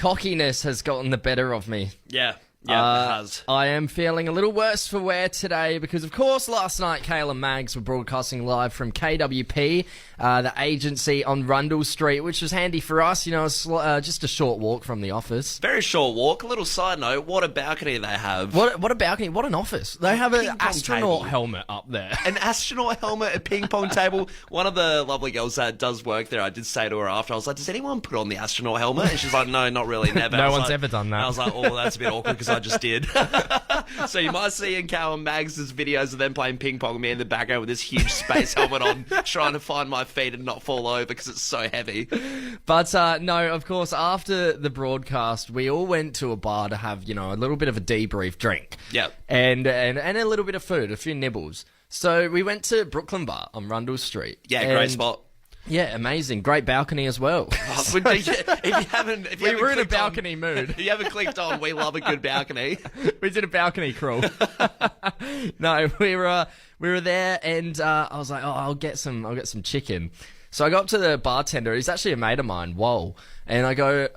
cockiness has gotten the better of me. Yeah, it has. I am feeling a little worse for wear today because, of course, last night Callum Mags were broadcasting live from KWP, the agency on Rundle Street, which was handy for us. You know, it's just a short walk from the office. Very short walk. A little side note, what a balcony they have. What a balcony. What an office. They have an astronaut table. helmet up there. An astronaut helmet, a ping pong table. One of the lovely girls that does work there, I did say to her after, I was like, does anyone put on the astronaut helmet? And she's like, no, not really, never. No one's ever done that. And I was like, oh, that's a bit awkward because I just did. So you might see in Callum Mags' videos of them playing ping pong, me in the background with this huge space helmet on, trying to find my feet and not fall over because it's so heavy. But no, of course, after the broadcast, we all went to a bar to have, you know, a little bit of a debrief drink. Yep. And a little bit of food, a few nibbles. So we went to Brooklyn Bar on Rundle Street. Yeah, great spot. Yeah, amazing. Great balcony as well. If you haven't we were in a balcony mood. If you haven't clicked on, we love a good balcony. We did a balcony crawl. No, we were there, and I was like, oh, I'll get some chicken. So I go up to the bartender. He's actually a mate of mine. Whoa. And I go,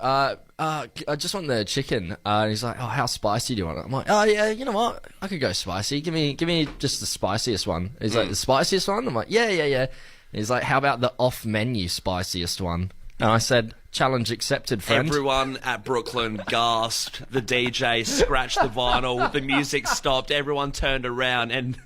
I just want the chicken. And he's like, oh, how spicy do you want it? I'm like, oh yeah, you know what? I could go spicy. Give me just the spiciest one. He's like, the spiciest one? I'm like, yeah. He's like, how about the off-menu spiciest one? And I said, challenge accepted, friend. Everyone at Brooklyn gasped. The DJ scratched the vinyl. The music stopped. Everyone turned around and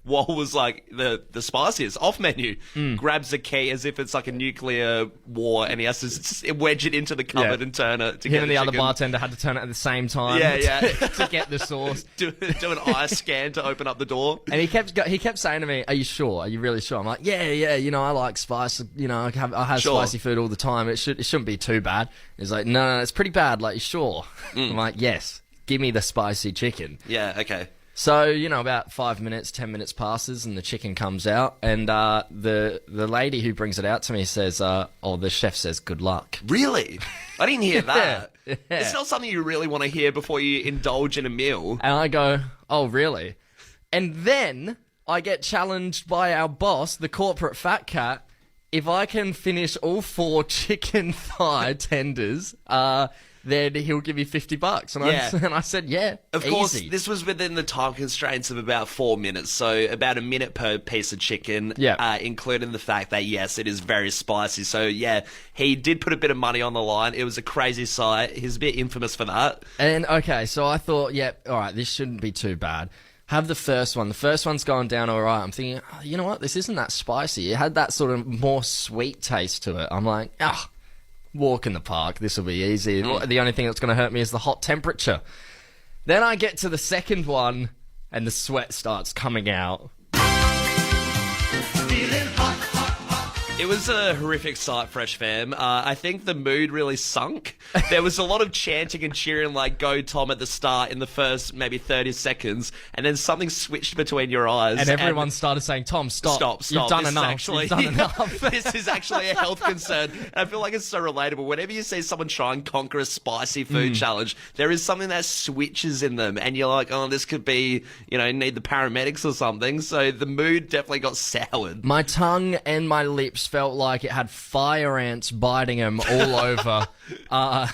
Wall was like, the spiciest, off-menu. Grabs a key as if it's like a nuclear war and he has to just wedge it into the cupboard and turn it. Him and the other bartender had to turn it at the same time to get the sauce. Do an eye scan to open up the door. And he kept saying to me, are you sure? Are you really sure? I'm like, yeah, you know, I like spice. You know, I have spicy food all the time. It shouldn't be too bad. He's like, no, it's pretty bad. Like, you sure? I'm like, yes, give me the spicy chicken. Yeah, okay. So, you know, about 5 minutes, 10 minutes passes and the chicken comes out and the lady who brings it out to me says, the chef says good luck. Really? I didn't hear that. Yeah. It's not something you really want to hear before you indulge in a meal. And I go, oh, really? And then I get challenged by our boss, the corporate fat cat, if I can finish all 4 chicken thigh tenders, then he'll give me $50. And I said, yeah, of course, easy. this was within the time constraints of about 4 minutes, so about a minute per piece of chicken, including the fact that, yes, it is very spicy. So, yeah, he did put a bit of money on the line. It was a crazy sight. He's a bit infamous for that. And, okay, so I thought, all right, this shouldn't be too bad. Have the first one. The first one's going down all right. I'm thinking, oh, you know what? This isn't that spicy. It had that sort of more sweet taste to it. I'm like, walk in the park. This will be easy. The only thing that's going to hurt me is the hot temperature. Then I get to the second one, and the sweat starts coming out. It was a horrific sight, Fresh Fam. I think the mood really sunk. There was a lot of chanting and cheering like, go Tom at the start in the first maybe 30 seconds, and then something switched between your eyes. And everyone started saying, Tom, stop. You've done enough. You've done enough. This is actually a health concern. And I feel like it's so relatable. Whenever you see someone try and conquer a spicy food challenge, there is something that switches in them, and you're like, oh, this could be, you know, need the paramedics or something. So the mood definitely got soured. My tongue and my lips felt like it had fire ants biting them all over. I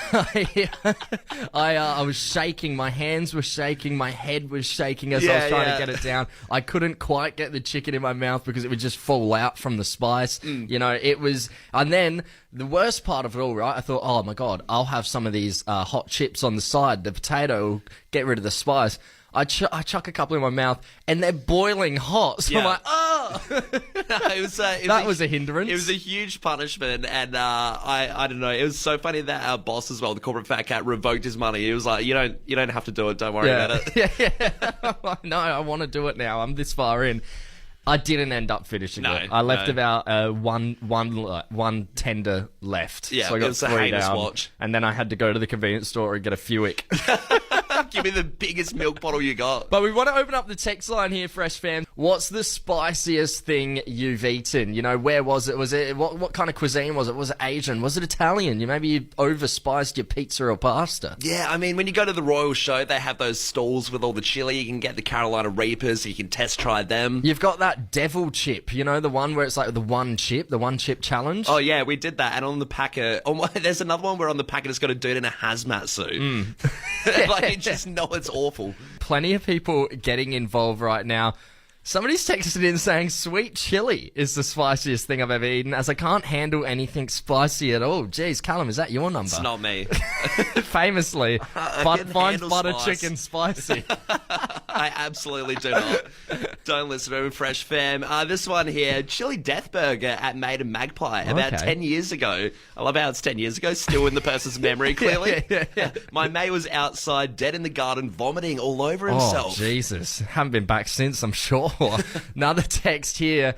was shaking. My hands were shaking. My head was shaking as I was trying to get it down. I couldn't quite get the chicken in my mouth because it would just fall out from the spice. You know, it was... And then the worst part of it all, right, I thought, oh, my God, I'll have some of these hot chips on the side. The potato will get rid of the spice. I chuck a couple in my mouth, and they're boiling hot. So I'm like, oh! That was a hindrance. It was a huge punishment, and I don't know. It was so funny that our boss as well, the corporate fat cat, revoked his money. He was like, you don't have to do it. Don't worry about it. No, I want to do it now. I'm this far in. I didn't end up finishing it. I left about one tender left. Yeah, so I got it was a 3 heinous down, watch. and then I had to go to the convenience store and get a Fuick. Give me the biggest milk bottle you got. But we want to open up the text line here, Fresh Fam. What's the spiciest thing you've eaten? You know, where was it? Was it what kind of cuisine was it? Was it Asian? Was it Italian? Maybe you overspiced your pizza or pasta. Yeah, I mean, when you go to the Royal Show, they have those stalls with all the chili. You can get the Carolina Reapers, so you can test try them. You've got that devil chip, the one where it's like the one chip challenge. Oh, yeah, we did that. And on the packet, there's another one where on the packet it's got a dude in a hazmat suit. Like, you just know it's awful. Plenty of people getting involved right now. Somebody's texted in saying sweet chili is the spiciest thing I've ever eaten, as I can't handle anything spicy at all. Jeez, Callum, is that your number? It's not me. Famously, finds butter spice. chicken spicy. I absolutely do not. Don't listen to him, Fresh Fam. This one here, chili death burger at Made in Magpie about 10 years ago. I love how it's 10 years ago, still in the person's memory, clearly. Yeah. My mate was outside, dead in the garden, vomiting all over himself. Oh, Jesus. Haven't been back since, I'm sure. Another text here.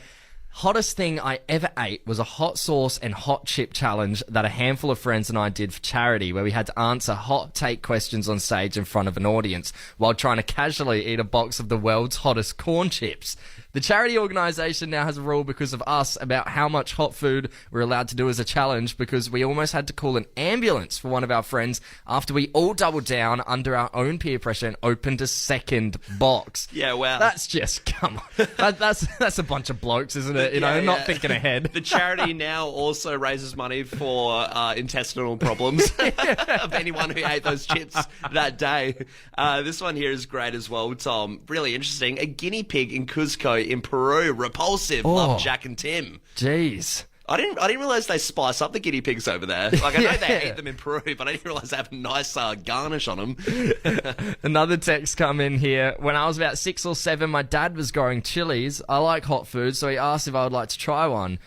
Hottest thing I ever ate was a hot sauce and hot chip challenge that a handful of friends and I did for charity, where we had to answer hot take questions on stage in front of an audience while trying to casually eat a box of the world's hottest corn chips. The charity organisation now has a rule because of us about how much hot food we're allowed to do as a challenge, because we almost had to call an ambulance for one of our friends after we all doubled down under our own peer pressure and opened a second box. Yeah, wow. That's just, come on. That's a bunch of blokes, isn't it? Not thinking ahead. The charity now also raises money for intestinal problems of anyone who ate those chips that day. This one here is great as well, Tom. Really interesting. A guinea pig in Cuzco in Peru. Repulsive. Love Jack and Tim. Jeez. I didn't realize they spice up the guinea pigs over there. Like, I know they eat them in Peru, but I didn't realize they have a nice garnish on them. Another text come in here. When I was about 6 or 7, my dad was growing chilies. I like hot food, so he asked if I would like to try one.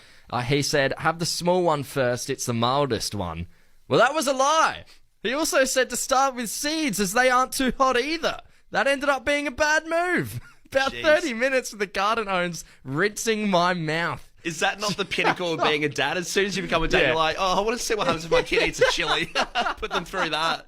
He said, have the small one first, it's the mildest one. Well, that was a lie. He also said to start with seeds, as they aren't too hot either. That ended up being a bad move. About 30 minutes with the garden hose rinsing my mouth. Is that not the pinnacle of being a dad? As soon as you become a dad, you're like, oh, I want to see what happens if my kid eats a chili. Put them through that.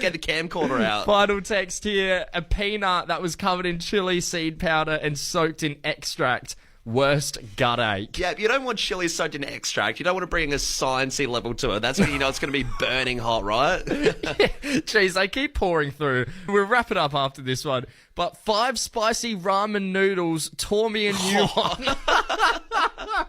Get the camcorder out. Final text here. A peanut that was covered in chili seed powder and soaked in extract. Worst gut ache. Yeah, you don't want chili soaked in extract. You don't want to bring a sciencey level to it. That's when you know it's going to be burning hot, right? Jeez, they keep pouring through. We'll wrap it up after this one. But 5 spicy ramen noodles tore me a new one.